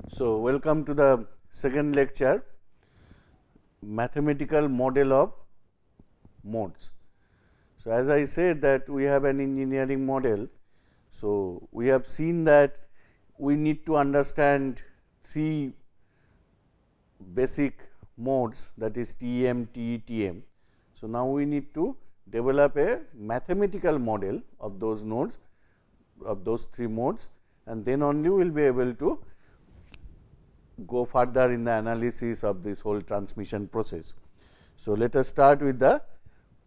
So, welcome to the second lecture, mathematical model of modes. So, as I said that we have an engineering model. So, we have seen that we need to understand three basic modes, that is TEM, TE, TM. So, now we need to develop a mathematical model of those nodes, of those three modes, and then only we will be able to go further in the analysis of this whole transmission process. So, let us start with the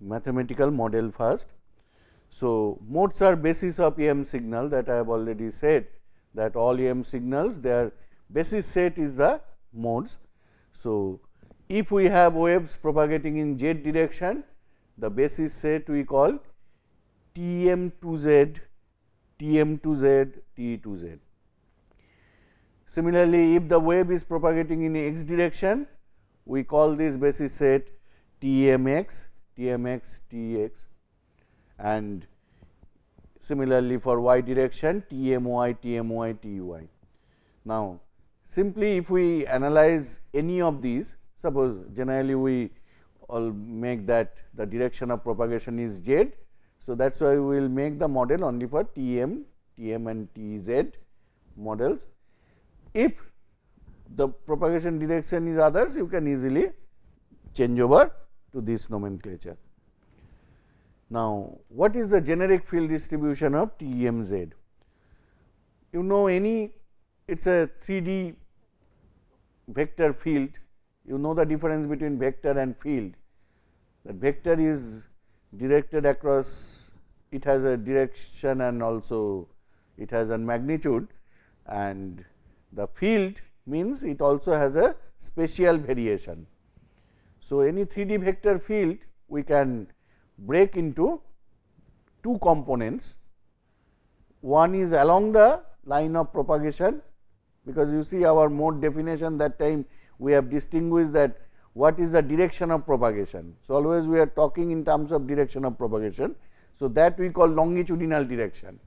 mathematical model first. So, modes are basis of EM signal, that I have already said that all EM signals, their basis set is the modes. So, if we have waves propagating in z direction, the basis set we call TM to Z, TM to Z, TE to Z. Similarly, if the wave is propagating in x direction, we call this basis set TMX, TMX, TX, and similarly for y direction TMY, TMY, TY. Now, simply if we analyze any of these, suppose generally we all make that the direction of propagation is z. So, that is why we will make the model only for TM, TM and TZ models. If the propagation direction is others, you can easily change over to this nomenclature. Now, what is the generic field distribution of TEMZ? You know, it is a 3D vector field. You know the difference between vector and field. The vector is directed across, it has a direction and also it has a magnitude, and the field means it also has a spatial variation. So, any 3D vector field we can break into two components. One is along the line of propagation, because you see our mode definition, that time we have distinguished that what is the direction of propagation. So, always we are talking in terms of direction of propagation. So, that we call longitudinal direction.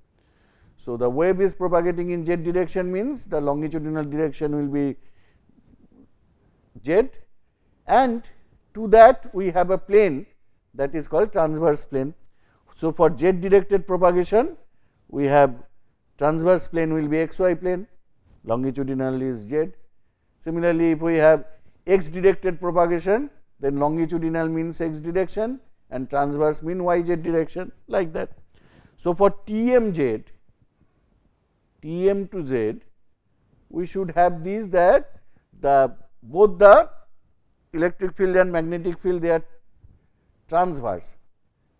So, the wave is propagating in z direction means the longitudinal direction will be z, and to that we have a plane that is called transverse plane. So, for z directed propagation we have transverse plane will be xy plane, longitudinal is z. Similarly, if we have x directed propagation, then longitudinal means x direction and transverse mean y z direction, like that. So, for TMZ, TM to Z, we should have these, that both the electric field and magnetic field, they are transverse.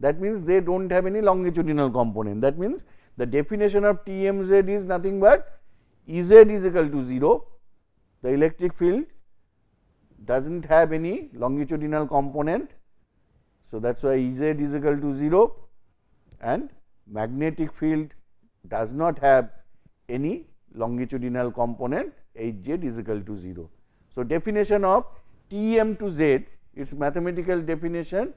That means, they do not have any longitudinal component. That means, the definition of TMZ is nothing but Ez is equal to 0. The electric field does not have any longitudinal component. So, that is why Ez is equal to 0, and magnetic field does not have any longitudinal component, Hz is equal to 0. So, definition of TM to Z, its mathematical definition,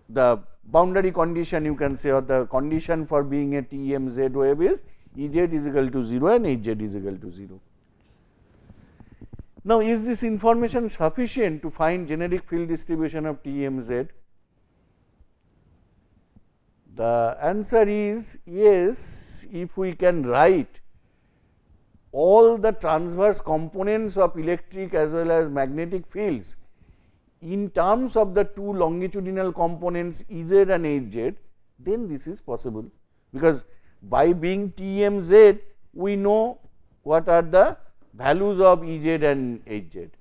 the boundary condition you can say, or the condition for being a TMZ wave is Ez is equal to 0 and Hz is equal to 0. Now, is this information sufficient to find generic field distribution of TMZ? The answer is yes, if we can write all the transverse components of electric as well as magnetic fields in terms of the two longitudinal components Ez and Hz, then this is possible, because by being TMZ we know what are the values of Ez and Hz.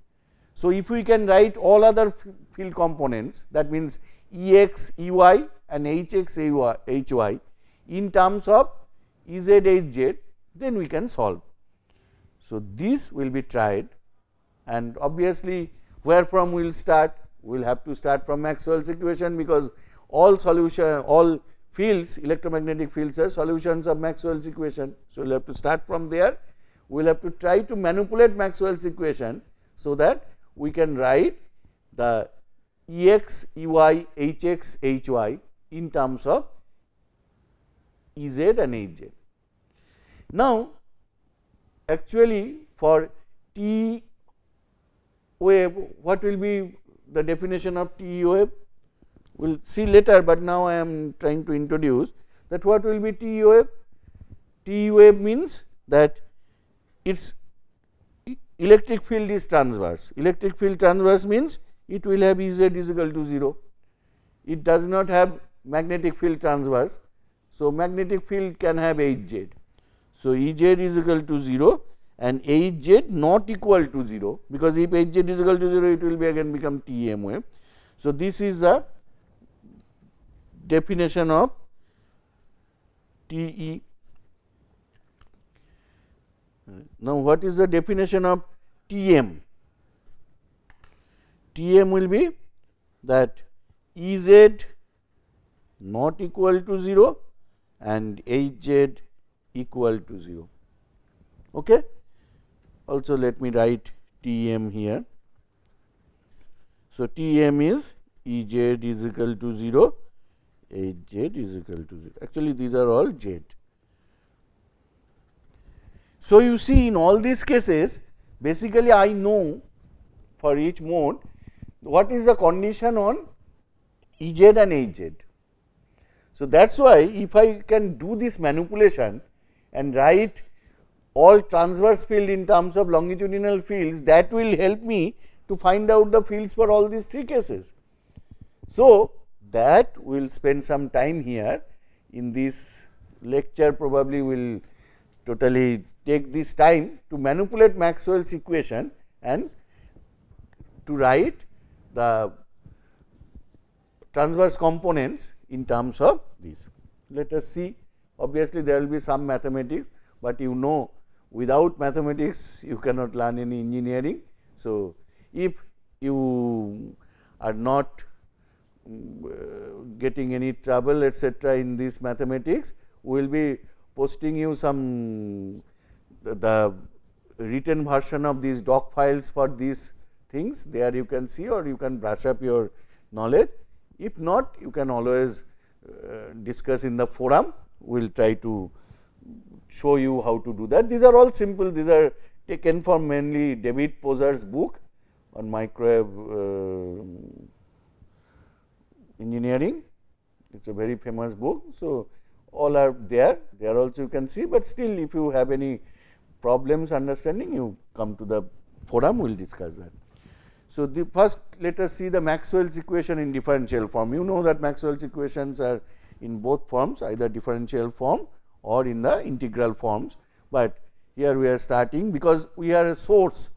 So, if we can write all other field components, that means Ex, Ey and Hx, Hy in terms of Ez, Hz, then we can solve. So, this will be tried, and obviously, where from we will start? We will have to start from Maxwell's equation, because all fields, electromagnetic fields are solutions of Maxwell's equation. So, we will have to start from there. We will have to try to manipulate Maxwell's equation, so that we can write the Ex, Ey, Hx, Hy in terms of Ez and Hz. Now, actually for T wave, what will be the definition of T wave? We will see later, but now I am trying to introduce that what will be T wave. T wave means that its electric field is transverse. Electric field transverse means it will have Ez is equal to 0. It does not have magnetic field transverse. So, magnetic field can have Hz. So, Ez is equal to 0 and Hz not equal to 0, because if Hz is equal to 0, it will be again become TEM wave. So, this is the definition of TE. Now, what is the definition of TM? TM will be that Ez not equal to 0 and Hz equal to 0. Okay? Also, let me write TM here. So, TM is Ez is equal to 0, Hz is equal to 0. Actually, these are all Z. So, you see in all these cases, basically I know for each mode what is the condition on Ez and Hz. So, that is why if I can do this manipulation and write all transverse field in terms of longitudinal fields, that will help me to find out the fields for all these 3 cases. So, that we will spend some time here in this lecture, probably will totally take this time to manipulate Maxwell's equation and to write the transverse components in terms of this. Let us see, obviously there will be some mathematics, but you know without mathematics you cannot learn any engineering. So, if you are not getting any trouble etc. in this mathematics, we will be posting you some the written version of these doc files for these things. There you can see, or you can brush up your knowledge. If not, you can always discuss in the forum. We will try to show you how to do that. These are all simple. These are taken from mainly David Poser's book on microwave engineering. It is a very famous book. So, all are there. There also you can see, but still if you have any problems understanding, you come to the forum, we will discuss that. So, the first let us see the Maxwell's equation in differential form. You know that Maxwell's equations are in both forms, either differential form or in the integral forms, but here we are starting because we are a source.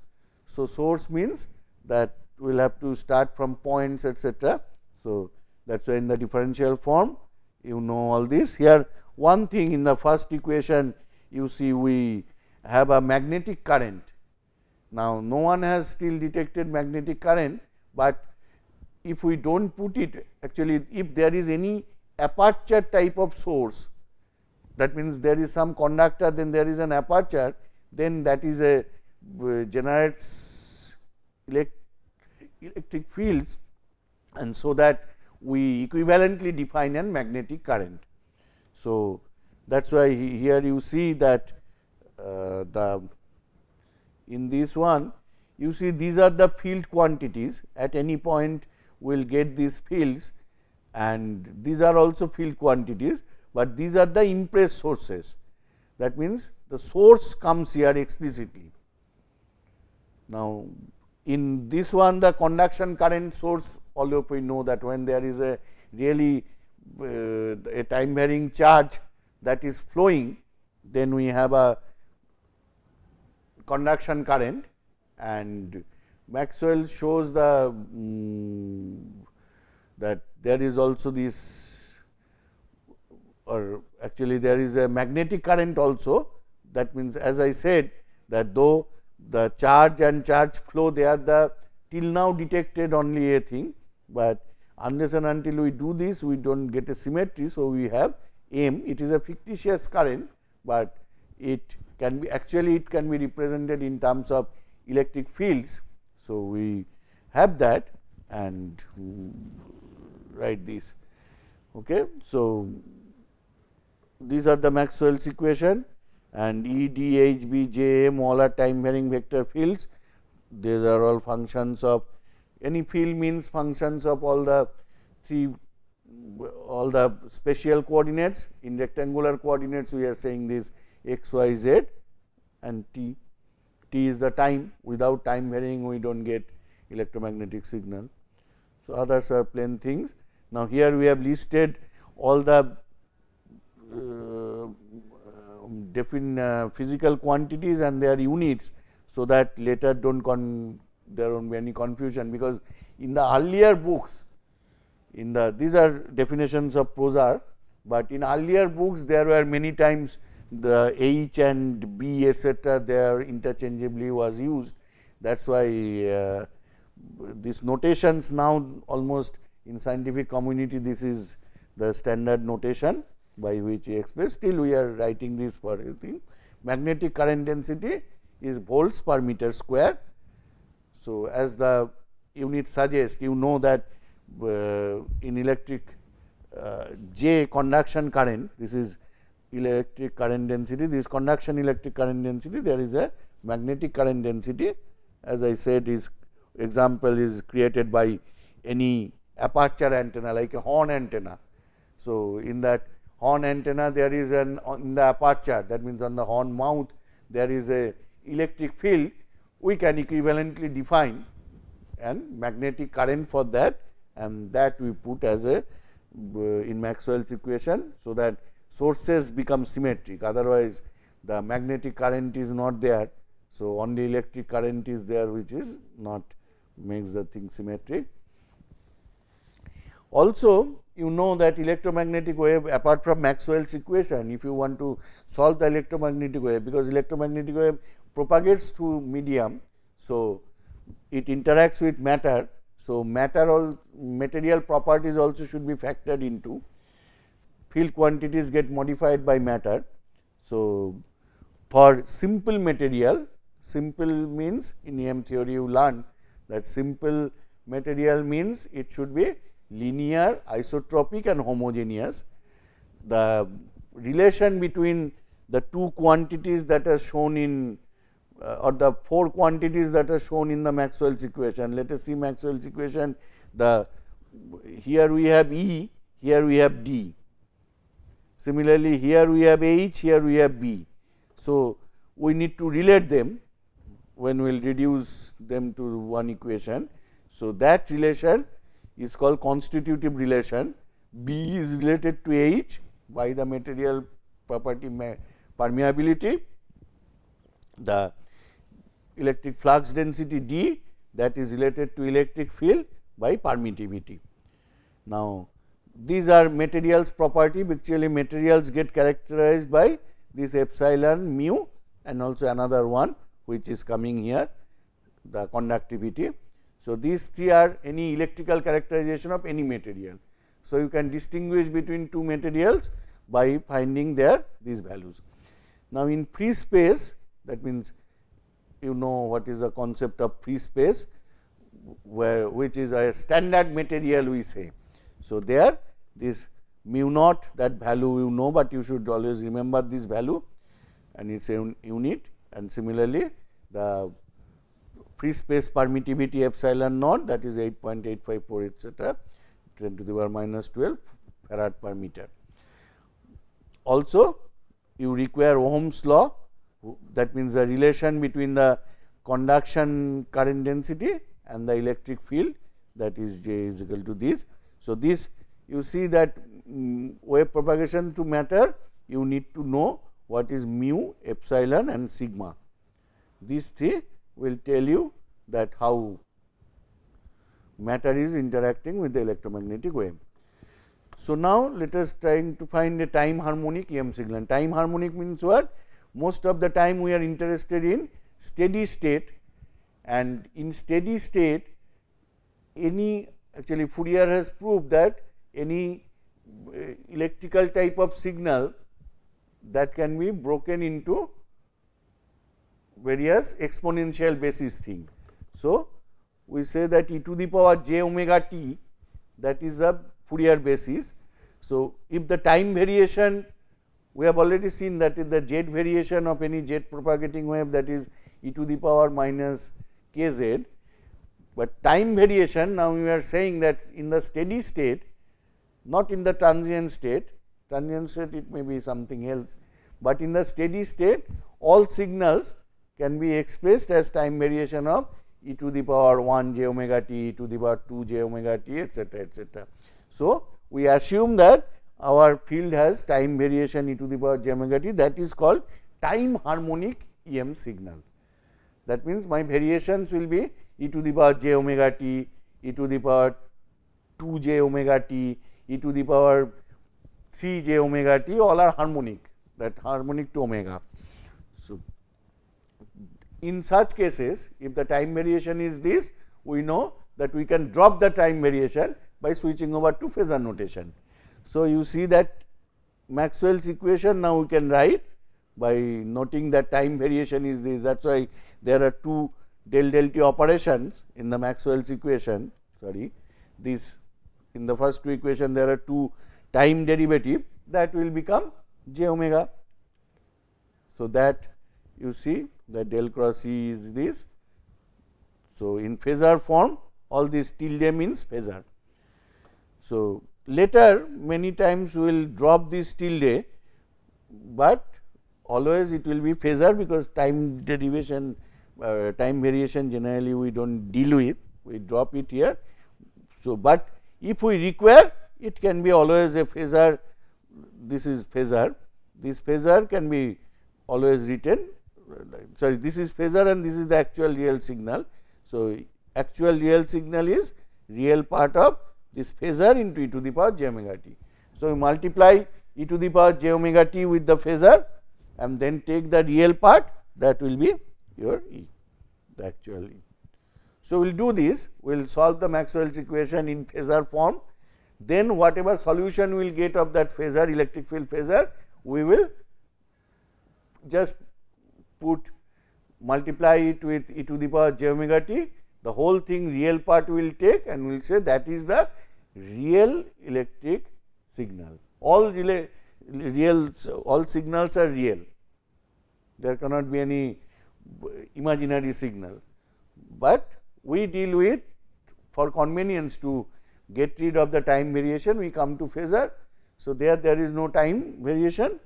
So, source means that we will have to start from points etc. So, that is why in the differential form you know all this. Here one thing, in the first equation you see we have a magnetic current. Now, no one has still detected magnetic current, but if we do not put it, actually if there is any aperture type of source, that means there is some conductor, then there is an aperture, then that is a generates electric fields, and so that we equivalently define a magnetic current. So, that is why here you see that in this one you see these are the field quantities. At any point we will get these fields, and these are also field quantities, but these are the impressed sources. That means, the source comes here explicitly. Now, in this one the conduction current source, although we know that when there is a really a time varying charge that is flowing, then we have a conduction current, and Maxwell shows the that there is also this, or actually there is a magnetic current also. That means, as I said, that though the charge and charge flow, they are the till now detected only a thing, but unless and until we do this, we do not get a symmetry. So, we have M, it is a fictitious current, but it can be actually it can be represented in terms of electric fields. So, we have that and write this. Okay. So, these are the Maxwell's equation, and E, D, H, B, J, M all are time varying vector fields. These are all functions of any field, means functions of all the spatial coordinates. In rectangular coordinates we are saying this x, y, z, and t. T is the time. Without time varying we do not get electromagnetic signal. So, others are plain things. Now, here we have listed all the physical quantities and their units, so that later there won't be any confusion, because in the earlier books, these are definitions of Prozar, but in earlier books there were many times the H and B etc. there interchangeably was used. That is why these notations now almost in scientific community, this is the standard notation by which we express. Still we are writing this for everything. Magnetic current density is volts per meter square. So, as the unit suggests, you know that in electric J conduction current, this is electric current density, this conduction electric current density, there is a magnetic current density. As I said, is example is created by any aperture antenna like a horn antenna. So, in that horn antenna there is in the aperture, that means on the horn mouth there is a electric field, we can equivalently define and magnetic current for that, and that we put as a in Maxwell's equation. So, that sources become symmetric, otherwise the magnetic current is not there. So, only electric current is there, which is not makes the thing symmetric. Also, you know that electromagnetic wave, apart from Maxwell's equation, if you want to solve the electromagnetic wave, because electromagnetic wave propagates through medium. So, it interacts with matter. So, material properties also should be factored into. Field quantities get modified by matter. So, for simple material, simple means in EM theory you learn that simple material means it should be linear, isotropic and homogeneous. The relation between the two quantities that are shown in or the four quantities that are shown in the Maxwell's equation. Let us see Maxwell's equation. Here we have E, here we have D. Similarly, here we have H, here we have B. So, we need to relate them when we will reduce them to one equation. So, that relation is called constitutive relation. B is related to H by the material property permeability, the electric flux density D, that is related to electric field by permittivity. Now, these are materials property. Actually, materials get characterized by this epsilon mu and also another one which is coming here, the conductivity. So, these three are any electrical characterization of any material. So, you can distinguish between two materials by finding these values. Now, in free space, that means you know what is the concept of free space, which is a standard material we say. So, there this mu naught, that value you know, but you should always remember this value and it is a unit, and similarly the free space permittivity epsilon naught, that is 8.854 etc. 10 to the power minus 12 farad per meter. Also, you require Ohm's law, that means the relation between the conduction current density and the electric field, that is J is equal to this. So, this you see that wave propagation to matter, you need to know what is mu, epsilon and sigma. These three will tell you that how matter is interacting with the electromagnetic wave. So, now let us trying to find a time harmonic EM signal. Time harmonic means what? Most of the time we are interested in steady state, and in steady state actually Fourier has proved that any electrical type of signal that can be broken into various exponential basis thing. So, we say that e to the power j omega t, that is a Fourier basis. So, if the time variation we have already seen that in the z variation of any z propagating wave, that is e to the power minus k z. But time variation, now we are saying that in the steady state, not in the transient state it may be something else, but in the steady state all signals can be expressed as time variation of e to the power 1 j omega t, e to the power 2 j omega t, etc., etc. So, we assume that our field has time variation e to the power j omega t, that is called time harmonic EM signal. That means, my variations will be e to the power j omega t, e to the power 2 j omega t, e to the power 3 j omega t, all are harmonic, that harmonic to omega. So, in such cases, if the time variation is this, we know that we can drop the time variation by switching over to phasor notation. So, you see that Maxwell's equation now we can write by noting that time variation is this. That is why there are two del del t operations in the Maxwell's equation. Sorry, this in the first two equation there are two time derivative, that will become j omega. So, that you see that del cross E is this. So, in phasor form all this tilde means phasor. So, later many times we will drop this tilde, but always it will be phasor, because time derivation time variation generally we do not deal with, we drop it here. So, but if we require, it can be always a phasor, this is phasor, this phasor can be always written, sorry, this is phasor and this is the actual real signal. So, actual real signal is real part of this phasor into e to the power j omega t. So, we multiply e to the power j omega t with the phasor and then take the real part, that will be your E, the actual E. So, we will do this, we will solve the Maxwell's equation in phasor form, then whatever solution we will get of that phasor, electric field phasor, we will just put multiply it with e to the power j omega t, the whole thing real part we will take and we will say that is the real electric signal. All all signals are real, there cannot be any imaginary signal, but we deal with, for convenience to get rid of the time variation, we come to phasor. So, there is no time variation,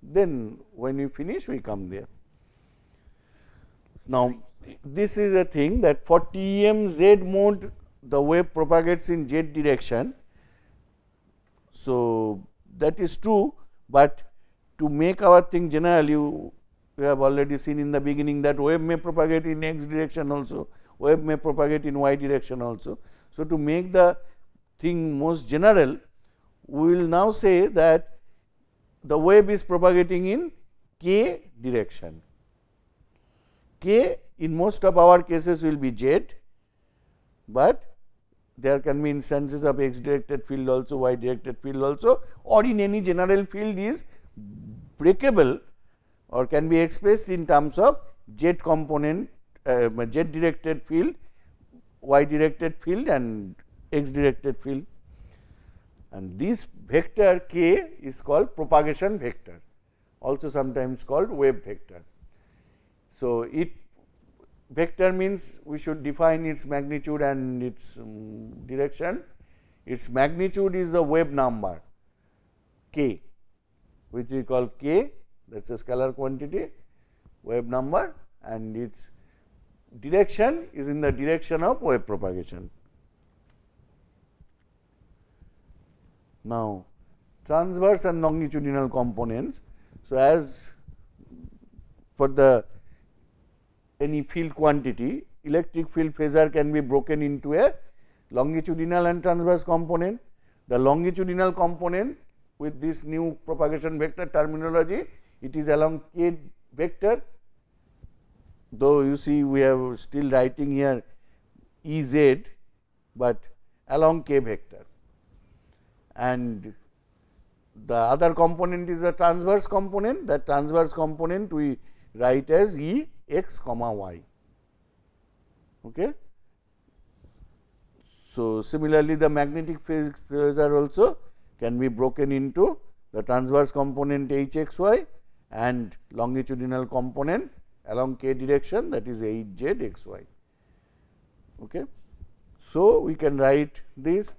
then when we finish we come there. Now, this is a thing that for TEMz mode the wave propagates in z direction. So, that is true, but to make our thing general, we have already seen in the beginning that wave may propagate in x direction also, wave may propagate in y direction also. So, to make the thing most general, we will now say that the wave is propagating in k direction. K in most of our cases will be z, but there can be instances of x directed field also, y directed field also, or in any general field is breakable or can be expressed in terms of z component, z directed field, y directed field and x directed field, and this vector k is called propagation vector, also sometimes called wave vector. So, it vector means we should define its magnitude and its direction. Its magnitude is the wave number k, which we call k, that is a scalar quantity, wave number, and its direction is in the direction of wave propagation. Now, transverse and longitudinal components. So, as for the any field quantity, electric field phasor can be broken into a longitudinal and transverse component. The longitudinal component with this new propagation vector terminology, it is along k vector, though you see we are still writing here E z, but along k vector, and the other component is a transverse component. That transverse component we write as E x comma y. Okay. So, similarly, the magnetic phasor also can be broken into the transverse component h x y and longitudinal component along k direction, that is h z x y. Okay. So, we can write this,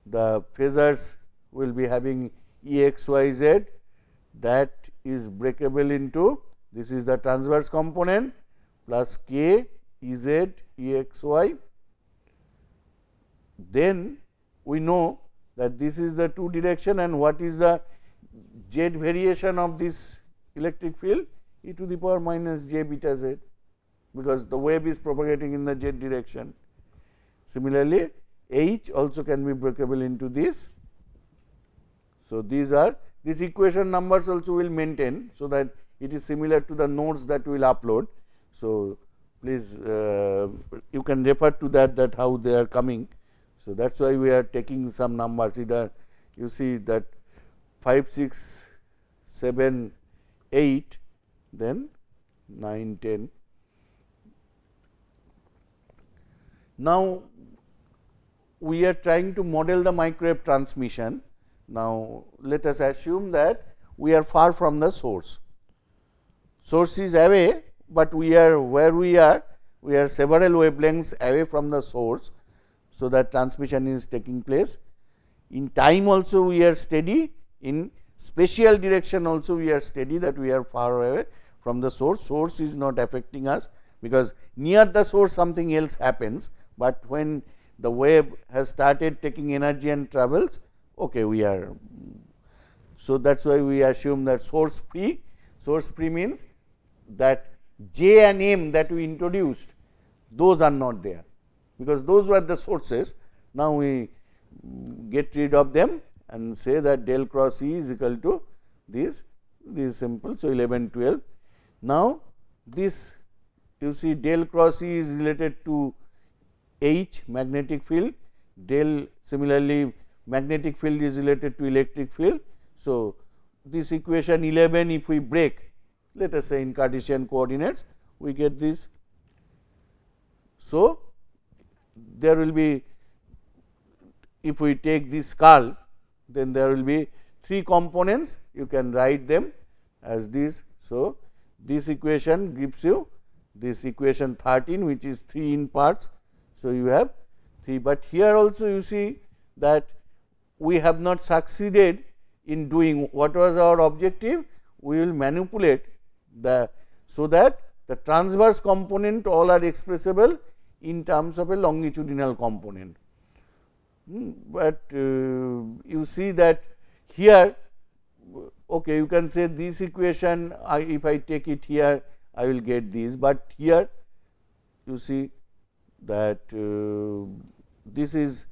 the phasors will be having E x y z, that is breakable into, this is the transverse component plus k E z E x y. Then we know that this is the two direction, and what is the z variation of this electric field, e to the power minus j beta z, because the wave is propagating in the z direction. Similarly, h also can be breakable into this. So, these are, this equation numbers also will maintain, so that it is similar to the notes that we will upload. So, please you can refer to that how they are coming. So, that is why we are taking some numbers, either you see that 5, 6, 7, 8, then 9, 10. Now, we are trying to model the microwave transmission. Now, let us assume that we are far from the source. Source is away, but we are where we are several wavelengths away from the source. So, that transmission is taking place. In time also we are steady, in spatial direction also we are steady, that we are far away from the source. Source is not affecting us, because near the source something else happens, but when the wave has started taking energy and travels, okay, we are. So, that is why we assume that source free. Source free means that j and m that we introduced, those are not there, because those were the sources. Now, we get rid of them and say that del cross E is equal to this is simple. So, 11, 12. Now, this you see del cross E is related to H, magnetic field, del similarly magnetic field is related to electric field. So, this equation 11 if we break, let us say in Cartesian coordinates, we get this. So, there will be, if we take this curl, then there will be 3 components, you can write them as this. So, this equation gives you this equation 13, which is 3 in parts. So, you have 3, but here also you see that we have not succeeded in doing what was our objective. We will manipulate the, so that the transverse component all are expressible in terms of a longitudinal component. But you see that here, okay, you can say this equation, if I take it here, I will get this, but here you see that this is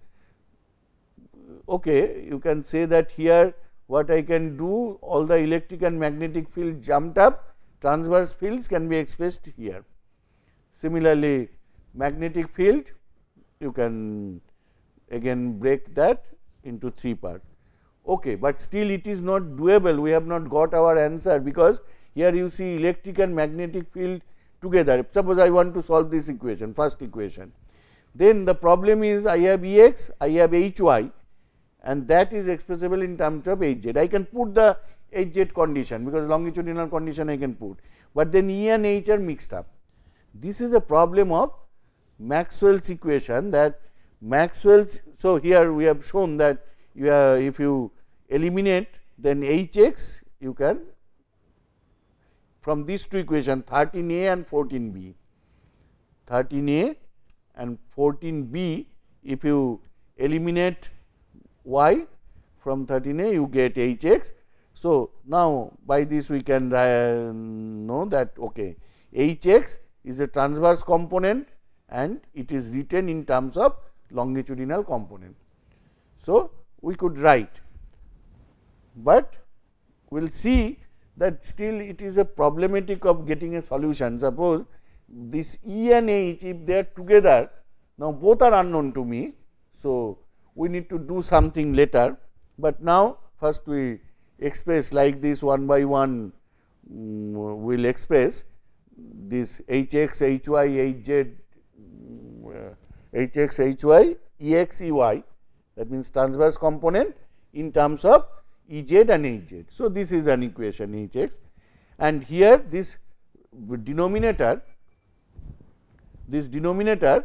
okay. You can say that here what I can do, all the electric and magnetic field jumped up, transverse fields can be expressed here. Similarly, magnetic field, you can again break that into 3 parts. Okay, but still it is not doable, we have not got our answer, because here you see electric and magnetic field together. Suppose I want to solve this equation, first equation, then the problem is I have E x, I have H y, and that is expressible in terms of H z. I can put the H z condition, because longitudinal condition I can put, but then E and H are mixed up. This is the problem of Maxwell's equation, that Maxwell's. So, here we have shown that if you eliminate, then H x you can, from these two equations 13a and 14b, 13a and 14b, if you eliminate y from 13a, you get H x. So, now by this we can know that okay, H x is a transverse component and it is written in terms of longitudinal component. So, we could write, but we will see that still it is a problematic of getting a solution. Suppose this E and H, if they are together, now both are unknown to me. So, we need to do something later, but now first we express like this one by one, we will express this H x, H y, H z, H x, H y, E x, E y, that means transverse component in terms of E z and H z. So, this is an equation H x, and here this denominator, this denominator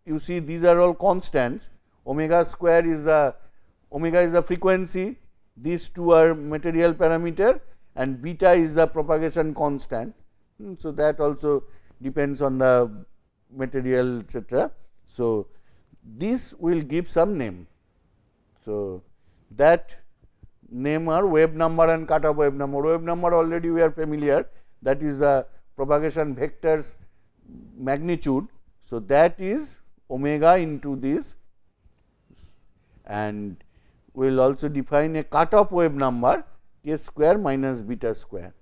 you see these are all constants. Omega square is the frequency, these two are material parameter, and beta is the propagation constant. So, that also depends on the material, etc. So, this will give some name. So, that name are Wavenumber and Cut-off Wavenumber. Wavenumber already we are familiar, that is the propagation vector's magnitude. So, that is omega into this, and we will also define a cut-off Wavenumber k square minus beta square.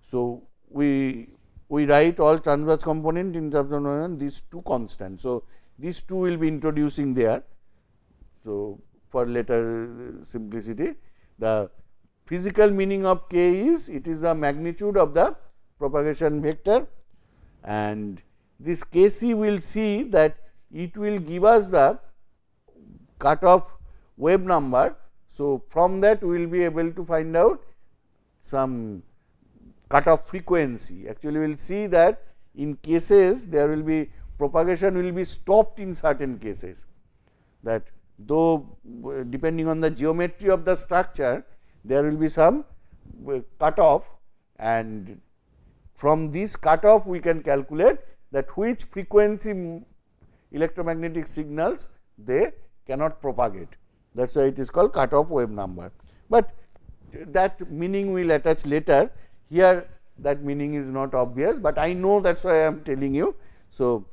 So, we write all transverse component in terms of these two constants. So, these two will be introducing there. So, for later simplicity, the physical meaning of k is, it is the magnitude of the propagation vector, and this k c will see that it will give us the cut-off Wavenumber. So, from that we will be able to find out some cut-off frequency. Actually, we will see that in cases there will be propagation will be stopped in certain cases, that though depending on the geometry of the structure there will be some cut-off, and from this cut-off we can calculate that which frequency electromagnetic signals they cannot propagate. That is why it is called cut-off Wavenumber, but that meaning we will attach later. Here that meaning is not obvious, but I know, that is why I am telling you. So,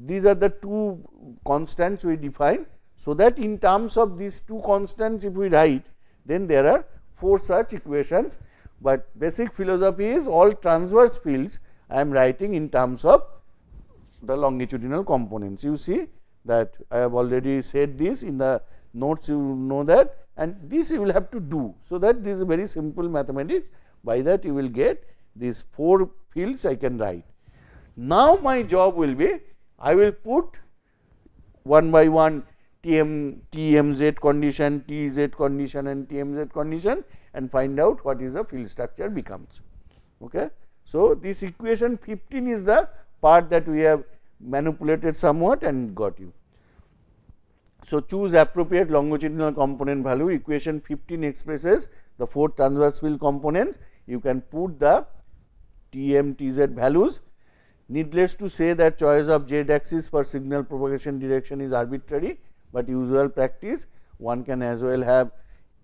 these are the two constants we define. So, that in terms of these two constants if we write, then there are 4 such equations, but basic philosophy is all transverse fields I am writing in terms of the longitudinal components. You see that I have already said this in the notes, you know that, and this you will have to do. So, that this is very simple mathematics, by that you will get these 4 fields I can write. Now, my job will be, I will put one by one TEMz condition, TEz condition and TEMz condition, and find out what is the field structure becomes. Okay. So, this equation 15 is the part that we have manipulated somewhat and got you. So, choose appropriate longitudinal component value. Equation 15 expresses the 4 transverse field components. You can put the TM, TZ values. Needless to say that choice of z axis for signal propagation direction is arbitrary, but usual practice one can as well have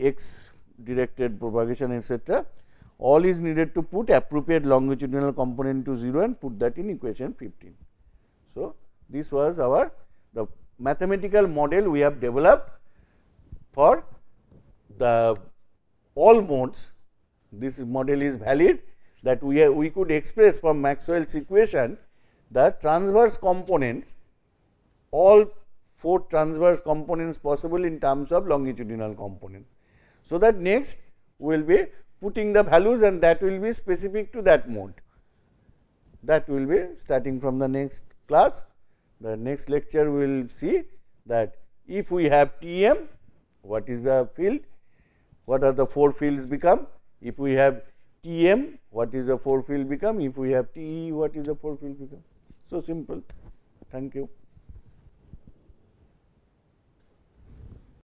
x directed propagation, etc. All is needed to put appropriate longitudinal component to 0 and put that in equation 15. So, this was our the mathematical model we have developed for the all modes. This model is valid, that we could express from Maxwell's equation the transverse components, all 4 transverse components possible in terms of longitudinal component. So, that next we will be putting the values, and that will be specific to that mode. That will be starting from the next class. The next lecture we will see that if we have TM, what is the field, what are the 4 fields become. If we have TM, what is the 4 field become. If we have TE, what is the 4 field become. So simple. Thank you.